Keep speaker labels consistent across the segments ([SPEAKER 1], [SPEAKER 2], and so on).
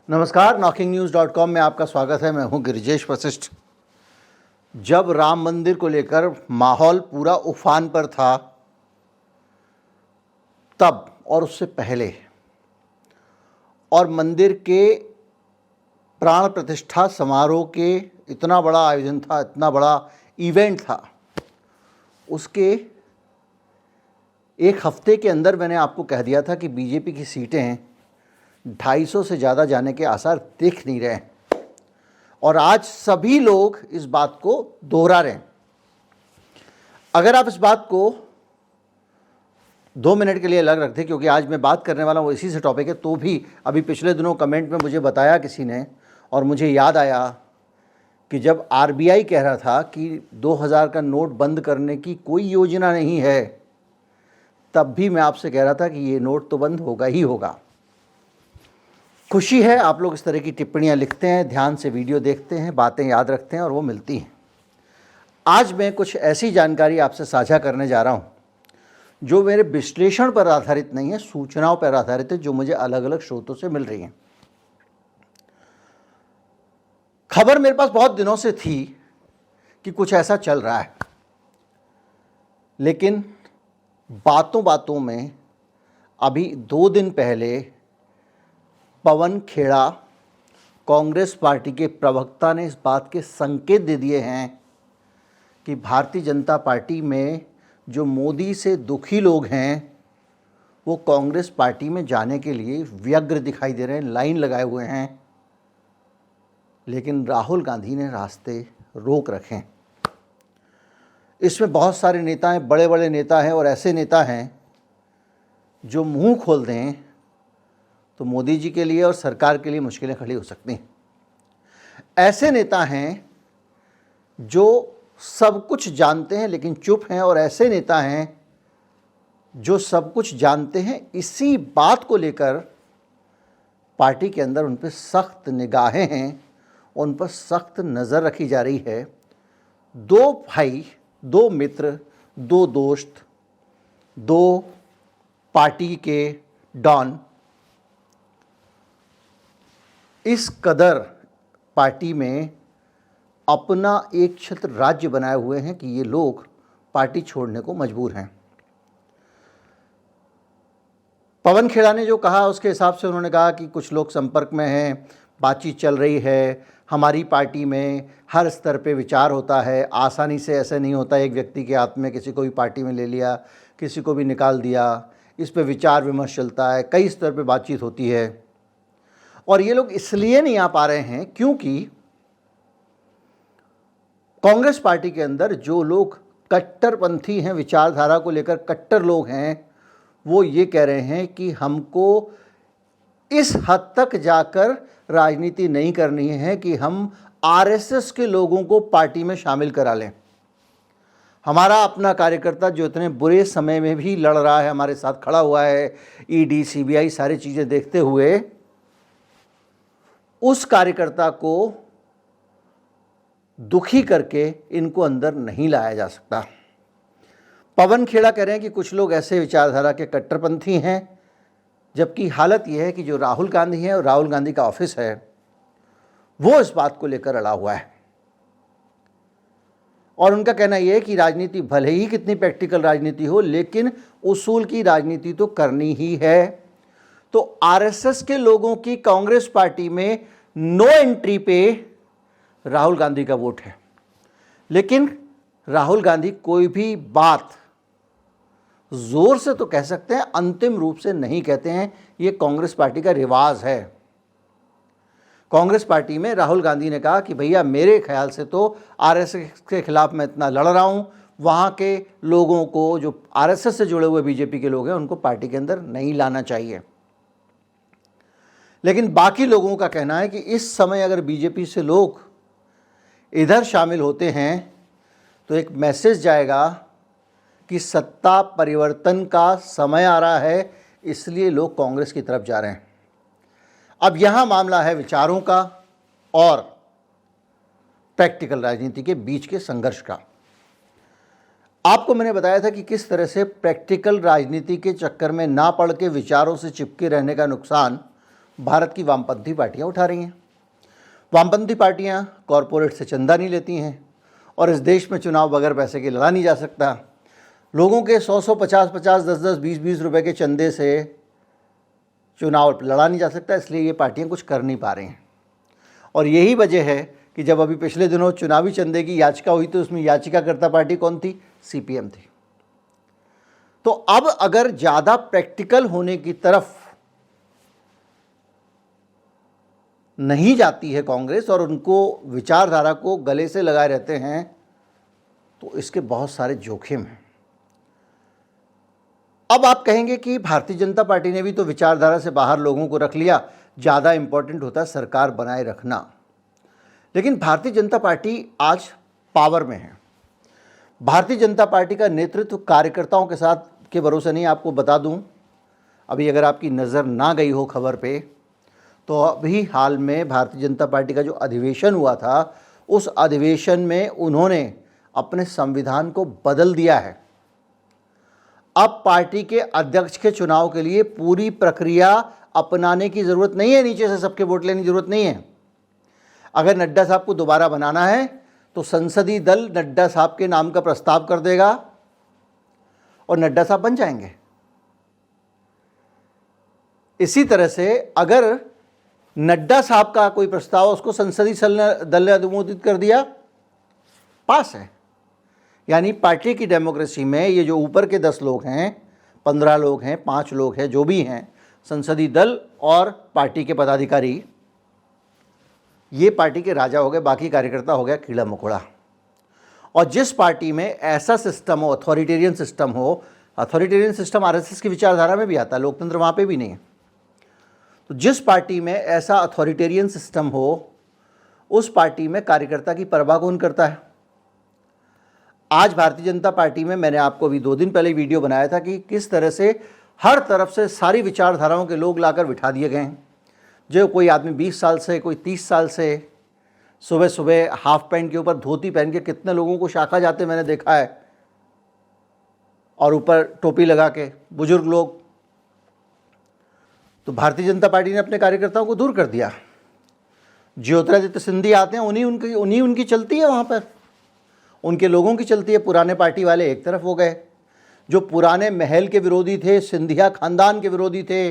[SPEAKER 1] नमस्कार, knocking-news.com में आपका स्वागत है। मैं हूं गिरिजेश वशिष्ठ। जब राम मंदिर को लेकर माहौल पूरा उफान पर था, तब और उससे पहले और मंदिर के प्राण प्रतिष्ठा समारोह के इतना बड़ा आयोजन था, इतना बड़ा इवेंट था, उसके एक हफ्ते के अंदर मैंने आपको कह दिया था कि बीजेपी की सीटें 250 से ज़्यादा जाने के आसार दिख नहीं रहे हैं और आज सभी लोग इस बात को दोहरा रहे हैं। अगर आप इस बात को 2 मिनट के लिए अलग रखते, क्योंकि आज मैं बात करने वाला हूँ इसी से टॉपिक है, तो भी अभी पिछले दिनों कमेंट में मुझे बताया किसी ने और मुझे याद आया कि जब आरबीआई कह रहा था कि 2000 का नोट बंद करने की कोई योजना नहीं है, तब भी मैं आपसे कह रहा था कि ये नोट तो बंद होगा ही होगा। खुशी है आप लोग इस तरह की टिप्पणियां लिखते हैं, ध्यान से वीडियो देखते हैं, बातें याद रखते हैं और वो मिलती हैं। आज मैं कुछ ऐसी जानकारी आपसे साझा करने जा रहा हूं जो मेरे विश्लेषण पर आधारित नहीं है, सूचनाओं पर आधारित है, जो मुझे अलग अलग स्रोतों से मिल रही हैं। खबर मेरे पास बहुत दिनों से थी कि कुछ ऐसा चल रहा है, लेकिन बातों बातों में अभी 2 दिन पहले पवन खेड़ा, कांग्रेस पार्टी के प्रवक्ता, ने इस बात के संकेत दे दिए हैं कि भारतीय जनता पार्टी में जो मोदी से दुखी लोग हैं वो कांग्रेस पार्टी में जाने के लिए व्यग्र दिखाई दे रहे हैं, लाइन लगाए हुए हैं, लेकिन राहुल गांधी ने रास्ते रोक रखे हैं। इसमें बहुत सारे नेता हैं, बड़े बड़े नेता हैं और ऐसे नेता हैं जो मुंह खोल दें तो मोदी जी के लिए और सरकार के लिए मुश्किलें खड़ी हो सकती हैं। ऐसे नेता हैं जो सब कुछ जानते हैं लेकिन चुप हैं, और ऐसे नेता हैं जो सब कुछ जानते हैं, इसी बात को लेकर पार्टी के अंदर उन पर सख्त निगाहें हैं, उन पर सख्त नज़र रखी जा रही है। 2 भाई, 2 मित्र, 2 दोस्त, 2 पार्टी के डॉन इस कदर पार्टी में अपना एक छत्र राज्य बनाए हुए हैं कि ये लोग पार्टी छोड़ने को मजबूर हैं। पवन खेड़ा ने जो कहा उसके हिसाब से उन्होंने कहा कि कुछ लोग संपर्क में हैं, बातचीत चल रही है, हमारी पार्टी में हर स्तर पे विचार होता है, आसानी से ऐसे नहीं होता एक व्यक्ति के हाथ में किसी को भी पार्टी में ले लिया, किसी को भी निकाल दिया, इस पे विचार विमर्श चलता है, कई स्तर पे बातचीत होती है। और ये लोग इसलिए नहीं आ पा रहे हैं क्योंकि कांग्रेस पार्टी के अंदर जो लोग कट्टरपंथी हैं, विचारधारा को लेकर कट्टर लोग हैं, वो ये कह रहे हैं कि हमको इस हद तक जाकर राजनीति नहीं करनी है कि हम आरएसएस के लोगों को पार्टी में शामिल करा लें। हमारा अपना कार्यकर्ता जो इतने बुरे समय में भी लड़ रहा है, हमारे साथ खड़ा हुआ है, ईडी सीबीआई सारी चीज़ें देखते हुए, उस कार्यकर्ता को दुखी करके इनको अंदर नहीं लाया जा सकता। पवन खेड़ा कह रहे हैं कि कुछ लोग ऐसे विचारधारा के कट्टरपंथी हैं, जबकि हालत यह है कि जो राहुल गांधी है और राहुल गांधी का ऑफिस है वो इस बात को लेकर अड़ा हुआ है। और उनका कहना यह है कि राजनीति भले ही कितनी प्रैक्टिकल राजनीति हो, लेकिन उसूल की राजनीति तो करनी ही है। तो आरएसएस के लोगों की कांग्रेस पार्टी में नो एंट्री पे राहुल गांधी का वोट है, लेकिन राहुल गांधी कोई भी बात जोर से तो कह सकते हैं, अंतिम रूप से नहीं कहते हैं। ये कांग्रेस पार्टी का रिवाज है। कांग्रेस पार्टी में राहुल गांधी ने कहा कि भैया मेरे ख्याल से तो आरएसएस के खिलाफ मैं इतना लड़ रहा हूं, वहां के लोगों को, जो आरएसएस से जुड़े हुए बीजेपी के लोग हैं, उनको पार्टी के अंदर नहीं लाना चाहिए। लेकिन बाकी लोगों का कहना है कि इस समय अगर बीजेपी से लोग इधर शामिल होते हैं तो एक मैसेज जाएगा कि सत्ता परिवर्तन का समय आ रहा है, इसलिए लोग कांग्रेस की तरफ जा रहे हैं। अब यहाँ मामला है विचारों का और प्रैक्टिकल राजनीति के बीच के संघर्ष का। आपको मैंने बताया था कि किस तरह से प्रैक्टिकल राजनीति के चक्कर में ना पड़ के विचारों से चिपके रहने का नुकसान भारत की वामपंथी पार्टियां उठा रही हैं। वामपंथी पार्टियां कॉरपोरेट से चंदा नहीं लेती हैं और इस देश में चुनाव बगैर पैसे के लड़ा नहीं जा सकता। लोगों के 100-100, 50-50, 10-10, 20-20 रुपए के चंदे से चुनाव लड़ा नहीं जा सकता, इसलिए ये पार्टियां कुछ कर नहीं पा रही हैं। और यही वजह है कि जब अभी पिछले दिनों चुनावी चंदे की याचिका हुई तो उसमें याचिकाकर्ता पार्टी कौन थी? सीपीएम थी। तो अब अगर ज़्यादा प्रैक्टिकल होने की तरफ नहीं जाती है कांग्रेस और उनको विचारधारा को गले से लगाए रहते हैं तो इसके बहुत सारे जोखिम हैं। अब आप कहेंगे कि भारतीय जनता पार्टी ने भी तो विचारधारा से बाहर लोगों को रख लिया, ज़्यादा इंपॉर्टेंट होता है सरकार बनाए रखना। लेकिन भारतीय जनता पार्टी आज पावर में है। भारतीय जनता पार्टी का नेतृत्व कार्यकर्ताओं के साथ के भरोसे नहीं। आपको बता दूं, अभी अगर आपकी नज़र ना गई हो खबर पे, तो अभी हाल में भारतीय जनता पार्टी का जो अधिवेशन हुआ था, उस अधिवेशन में उन्होंने अपने संविधान को बदल दिया है। अब पार्टी के अध्यक्ष के चुनाव के लिए पूरी प्रक्रिया अपनाने की ज़रूरत नहीं है, नीचे से सबके वोट लेने की ज़रूरत नहीं है। अगर नड्डा साहब को दोबारा बनाना है तो संसदीय दल नड्डा साहब के नाम का प्रस्ताव कर देगा और नड्डा साहब बन जाएंगे। इसी तरह से अगर नड्डा साहब का कोई प्रस्ताव उसको संसदीय दल ने अनुमोदित कर दिया, पास है। यानी पार्टी की डेमोक्रेसी में ये जो ऊपर के 10 लोग हैं, 15 लोग हैं, 5 लोग हैं, जो भी हैं, संसदीय दल और पार्टी के पदाधिकारी, ये पार्टी के राजा हो गए, बाकी कार्यकर्ता हो गया कीड़ा मकोड़ा। और जिस पार्टी में ऐसा सिस्टम हो, अथॉरिटेरियन सिस्टम हो, अथॉरिटेरियन सिस्टम आरएसएस की विचारधारा में भी आता है, लोकतंत्र वहाँ पे भी नहीं है। तो जिस पार्टी में ऐसा अथॉरिटेरियन सिस्टम हो, उस पार्टी में कार्यकर्ता की परवाह कौन करता है? आज भारतीय जनता पार्टी में मैंने आपको अभी 2 दिन पहले वीडियो बनाया था कि किस तरह से हर तरफ से सारी विचारधाराओं के लोग लाकर बिठा दिए गए हैं। जो कोई आदमी 20 साल से, कोई 30 साल से सुबह सुबह हाफ पैंट के ऊपर धोती पहन के, कितने लोगों को शाखा जाते मैंने देखा है, और ऊपर टोपी लगा के बुजुर्ग लोग। तो भारतीय जनता पार्टी ने अपने कार्यकर्ताओं को दूर कर दिया। ज्योतिरादित्य सिंधिया आते हैं, उन्हीं उनकी चलती है, वहाँ पर उनके लोगों की चलती है। पुराने पार्टी वाले एक तरफ हो गए, जो पुराने महल के विरोधी थे, सिंधिया खानदान के विरोधी थे,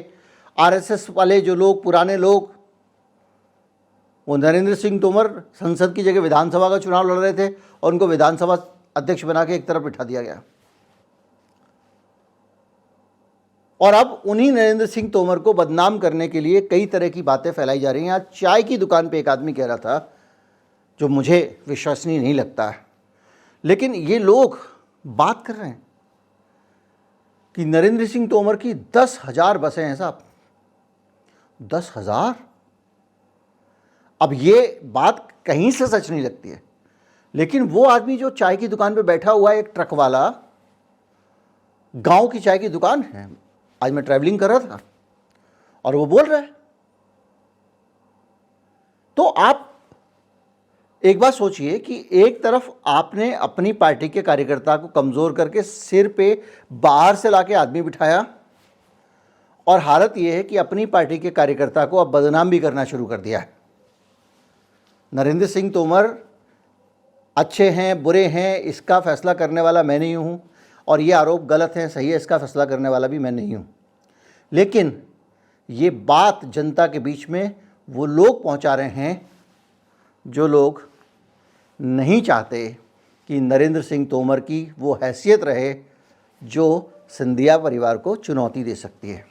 [SPEAKER 1] आरएसएस वाले जो लोग, पुराने लोग, वो नरेंद्र सिंह तोमर संसद की जगह विधानसभा का चुनाव लड़ रहे थे और उनको विधानसभा अध्यक्ष बना के एक तरफ बिठा दिया गया। और अब उन्हीं नरेंद्र सिंह तोमर को बदनाम करने के लिए कई तरह की बातें फैलाई जा रही हैं। आज चाय की दुकान पे एक आदमी कह रहा था, जो मुझे विश्वसनीय नहीं लगता है, लेकिन ये लोग बात कर रहे हैं कि नरेंद्र सिंह तोमर की 10,000 बसें हैं साहब, 10,000। अब ये बात कहीं से सच नहीं लगती है, लेकिन वो आदमी जो चाय की दुकान पे बैठा हुआ है, एक ट्रक वाला, गांव की चाय की दुकान है, आज मैं ट्रैवलिंग कर रहा था और वो बोल रहा है। तो आप एक बात सोचिए कि एक तरफ आपने अपनी पार्टी के कार्यकर्ता को कमज़ोर करके सिर पे बाहर से लाके आदमी बिठाया, और हालत ये है कि अपनी पार्टी के कार्यकर्ता को अब बदनाम भी करना शुरू कर दिया है। नरेंद्र सिंह तोमर अच्छे हैं, बुरे हैं, इसका फैसला करने वाला मैं नहीं हूँ, और ये आरोप गलत है, सही है, इसका फैसला करने वाला भी मैं नहीं हूँ। लेकिन ये बात जनता के बीच में वो लोग पहुँचा रहे हैं जो लोग नहीं चाहते कि नरेंद्र सिंह तोमर की वो हैसियत रहे जो सिंधिया परिवार को चुनौती दे सकती है।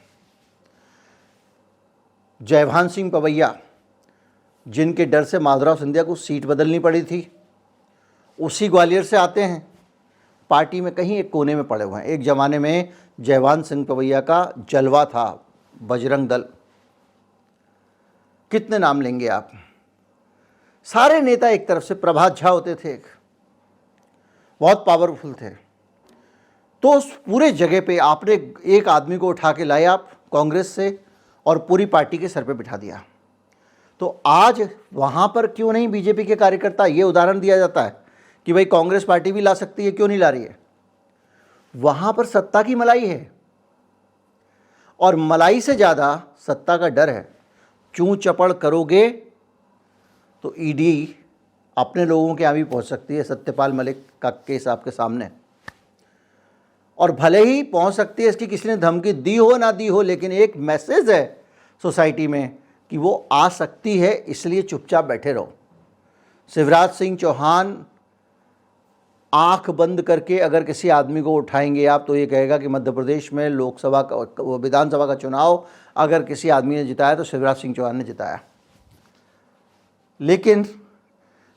[SPEAKER 1] जयभान सिंह पवैया, जिनके डर से माधवराव सिंधिया को सीट बदलनी पड़ी थी, उसी ग्वालियर से आते हैं, पार्टी में कहीं एक कोने में पड़े हुए हैं। एक ज़माने में जयभान सिंह पवैया का जलवा था, बजरंग दल, कितने नाम लेंगे आप। सारे नेता एक तरफ से, प्रभात झा होते थे, एक बहुत पावरफुल थे। तो उस पूरे जगह पे आपने एक आदमी को उठा के लाए आप कांग्रेस से और पूरी पार्टी के सर पे बिठा दिया। तो आज वहाँ पर क्यों नहीं बीजेपी के कार्यकर्ता, ये उदाहरण दिया जाता है कि भाई कांग्रेस पार्टी भी ला सकती है, क्यों नहीं ला रही है? वहाँ पर सत्ता की मलाई है, और मलाई से ज़्यादा सत्ता का डर है। चूं चपड़ करोगे तो ईडी अपने लोगों के यहाँ भी पहुँच सकती है। सत्यपाल मलिक का केस आपके सामने, और भले ही पहुँच सकती है, इसकी किसी ने धमकी दी हो ना दी हो, लेकिन एक मैसेज है सोसाइटी में कि वो आ सकती है, इसलिए चुपचाप बैठे रहो। शिवराज सिंह चौहान आंख बंद करके अगर किसी आदमी को उठाएंगे आप, तो ये कहेगा कि मध्य प्रदेश में लोकसभा का, विधानसभा का चुनाव अगर किसी आदमी ने जिताया तो शिवराज सिंह चौहान ने जिताया। लेकिन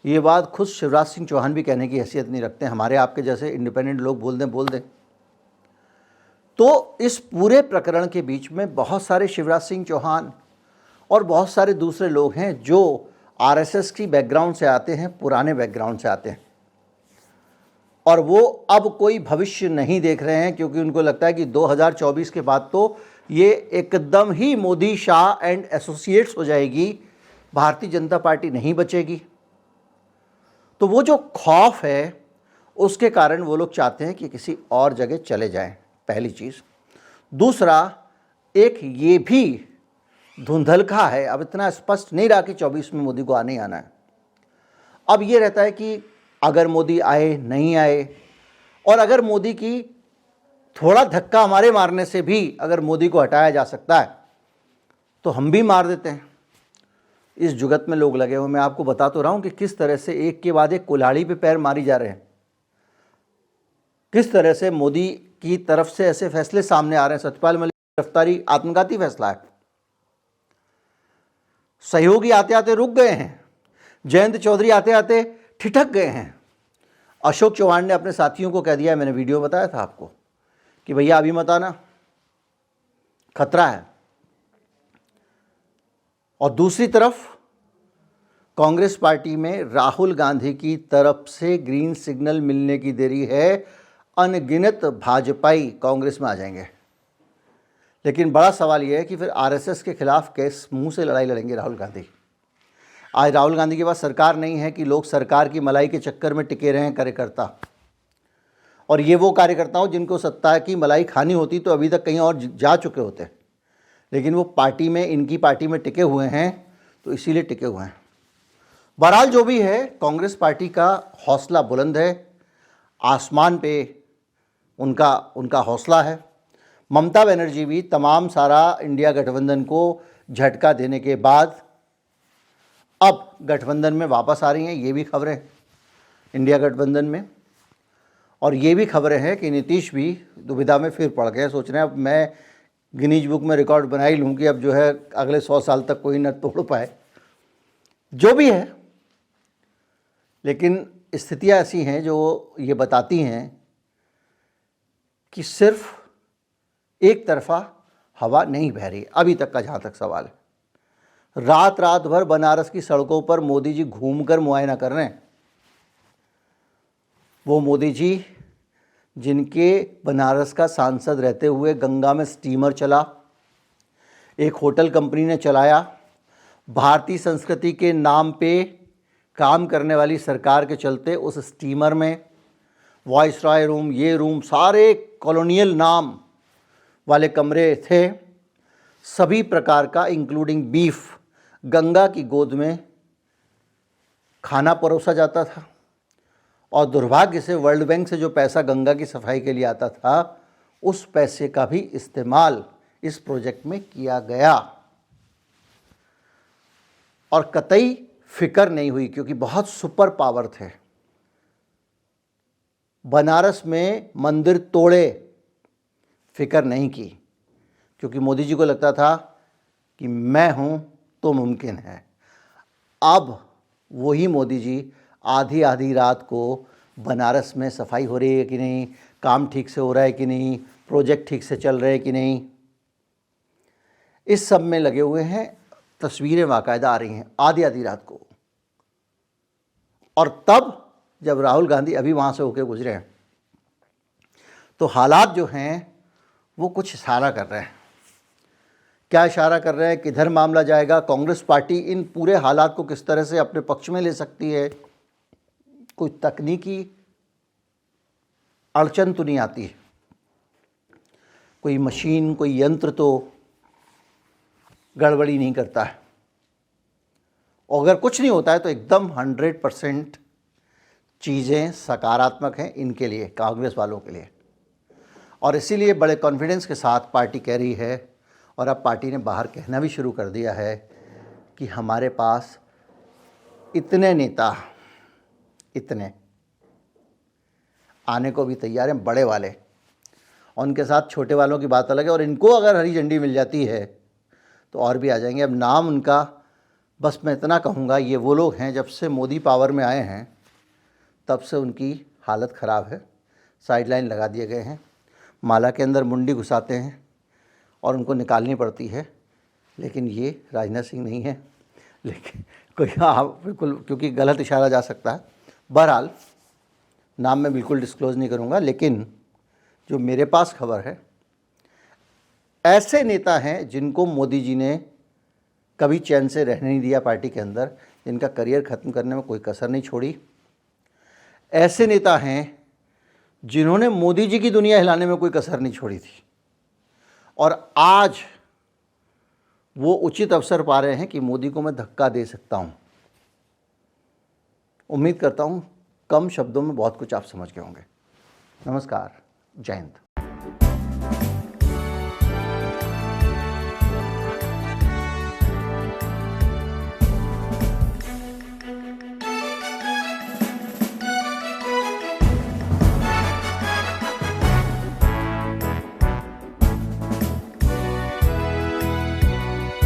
[SPEAKER 1] ये बात खुद शिवराज सिंह चौहान भी कहने की हैसियत नहीं रखते। हमारे आपके जैसे इंडिपेंडेंट लोग बोल दें। तो इस पूरे प्रकरण के बीच में बहुत सारे शिवराज सिंह चौहान और बहुत सारे दूसरे लोग हैं जो आरएसएस की बैकग्राउंड से आते हैं, पुराने बैकग्राउंड से आते हैं, और वो अब कोई भविष्य नहीं देख रहे हैं, क्योंकि उनको लगता है कि 2024 के बाद तो ये एकदम ही मोदी शाह एंड एसोसिएट्स हो जाएगी, भारतीय जनता पार्टी नहीं बचेगी। तो वो जो खौफ है उसके कारण वो लोग चाहते हैं कि किसी और जगह चले जाएं, पहली चीज़। दूसरा, एक ये भी धुंधलका है, अब इतना स्पष्ट नहीं रहा कि 24 में मोदी को आने ही आना है। अब ये रहता है कि अगर मोदी आए नहीं आए, और अगर मोदी की थोड़ा धक्का हमारे मारने से भी अगर मोदी को हटाया जा सकता है तो हम भी मार देते हैं। इस जुगत में लोग लगे हुए। मैं आपको बता तो रहा हूं कि किस तरह से एक के बाद एक कुल्हाड़ी पे पैर मारी जा रहे हैं, किस तरह से मोदी की तरफ से ऐसे फैसले सामने आ रहे हैं। सत्यपाल मलिक की गिरफ्तारी आत्मघाती फैसला है। सहयोगी आते आते रुक गए हैं, जयंत चौधरी आते आते ठिठक गए हैं। अशोक चौहान ने अपने साथियों को कह दिया, मैंने वीडियो में बताया था आपको, कि भैया अभी मत आना, खतरा है। और दूसरी तरफ कांग्रेस पार्टी में राहुल गांधी की तरफ से ग्रीन सिग्नल मिलने की देरी है। अनगिनत भाजपाई कांग्रेस में आ जाएंगे। लेकिन बड़ा सवाल यह है कि फिर आरएसएस के खिलाफ किस मुंह से लड़ाई लड़ेंगे राहुल गांधी। आज राहुल गांधी के पास सरकार नहीं है कि लोग सरकार की मलाई के चक्कर में टिके रहें कार्यकर्ता, और ये वो कार्यकर्ता हो जिनको सत्ता की मलाई खानी होती तो अभी तक कहीं और जा चुके होते, लेकिन वो पार्टी में, इनकी पार्टी में टिके हुए हैं, तो इसीलिए टिके हुए हैं। बहरहाल जो भी है, कांग्रेस पार्टी का हौसला बुलंद है, आसमान पे उनका हौसला है। ममता बनर्जी भी तमाम सारा इंडिया गठबंधन को झटका देने के बाद अब गठबंधन में वापस आ रही हैं। ये भी खबरें इंडिया गठबंधन में, और ये भी खबरें हैं कि नीतीश भी दुविधा में फिर पड़ गए। सोच रहे हैं अब मैं गिनीज बुक में रिकॉर्ड बना ही लूँ कि अब जो है अगले 100 साल तक कोई न तोड़ पाए। जो भी है, लेकिन स्थितियाँ ऐसी हैं जो ये बताती हैं कि सिर्फ एक तरफा हवा नहीं बह रही अभी तक का, जहाँ तक सवाल है। रात भर बनारस की सड़कों पर मोदी जी घूमकर मुआयना कर रहे हैं। वो मोदी जी जिनके बनारस का सांसद रहते हुए गंगा में स्टीमर चला, एक होटल कंपनी ने चलाया, भारतीय संस्कृति के नाम पे काम करने वाली सरकार के चलते उस स्टीमर में वॉइसरॉय रूम, ये रूम, सारे कॉलोनियल नाम वाले कमरे थे। सभी प्रकार का इंक्लूडिंग बीफ गंगा की गोद में खाना परोसा जाता था, और दुर्भाग्य से वर्ल्ड बैंक से जो पैसा गंगा की सफाई के लिए आता था, उस पैसे का भी इस्तेमाल इस प्रोजेक्ट में किया गया, और कतई फिक्र नहीं हुई, क्योंकि बहुत सुपर पावर थे। बनारस में मंदिर तोड़े, फिक्र नहीं की, क्योंकि मोदी जी को लगता था कि मैं हूं तो मुमकिन है। अब वही मोदी जी आधी आधी रात को बनारस में सफाई हो रही है कि नहीं, काम ठीक से हो रहा है कि नहीं, प्रोजेक्ट ठीक से चल रहे हैं कि नहीं, इस सब में लगे हुए हैं। तस्वीरें बाकायदा आ रही हैं आधी आधी रात को। और तब जब राहुल गांधी अभी वहाँ से होकर गुजरे हैं, तो हालात जो हैं वो कुछ इशारा कर रहे हैं। क्या इशारा कर रहे हैं, किधर मामला जाएगा, कांग्रेस पार्टी इन पूरे हालात को किस तरह से अपने पक्ष में ले सकती है, कोई तकनीकी अड़चन तो नहीं आती है, कोई मशीन, कोई यंत्र तो गड़बड़ी नहीं करता है। और अगर कुछ नहीं होता है तो एकदम 100% चीज़ें सकारात्मक हैं इनके लिए, कांग्रेस वालों के लिए। और इसीलिए बड़े कॉन्फिडेंस के साथ पार्टी कह रही है, और अब पार्टी ने बाहर कहना भी शुरू कर दिया है कि हमारे पास इतने नेता, इतने आने को भी तैयार हैं, बड़े वाले, और उनके साथ छोटे वालों की बात अलग है। और इनको अगर हरी झंडी मिल जाती है तो और भी आ जाएंगे। अब नाम उनका, बस मैं इतना कहूँगा, ये वो लोग हैं जब से मोदी पावर में आए हैं तब से उनकी हालत ख़राब है, साइडलाइन लगा दिए गए हैं, माला के अंदर मुंडी घुसाते हैं और उनको निकालनी पड़ती है। लेकिन ये राजनाथ सिंह नहीं है, लेकिन कोई, हाँ बिल्कुल, क्योंकि गलत इशारा जा सकता है। बहरहाल नाम मैं बिल्कुल डिस्क्लोज़ नहीं करूँगा, लेकिन जो मेरे पास खबर है, ऐसे नेता हैं जिनको मोदी जी ने कभी चैन से रहने नहीं दिया पार्टी के अंदर, जिनका करियर ख़त्म करने में कोई कसर नहीं छोड़ी। ऐसे नेता हैं जिन्होंने मोदी जी की दुनिया हिलाने में कोई कसर नहीं छोड़ी थी, और आज वो उचित अवसर पा रहे हैं कि मोदी को मैं धक्का दे सकता हूँ। उम्मीद करता हूँ कम शब्दों में बहुत कुछ आप समझ गए होंगे। नमस्कार, जय हिंद।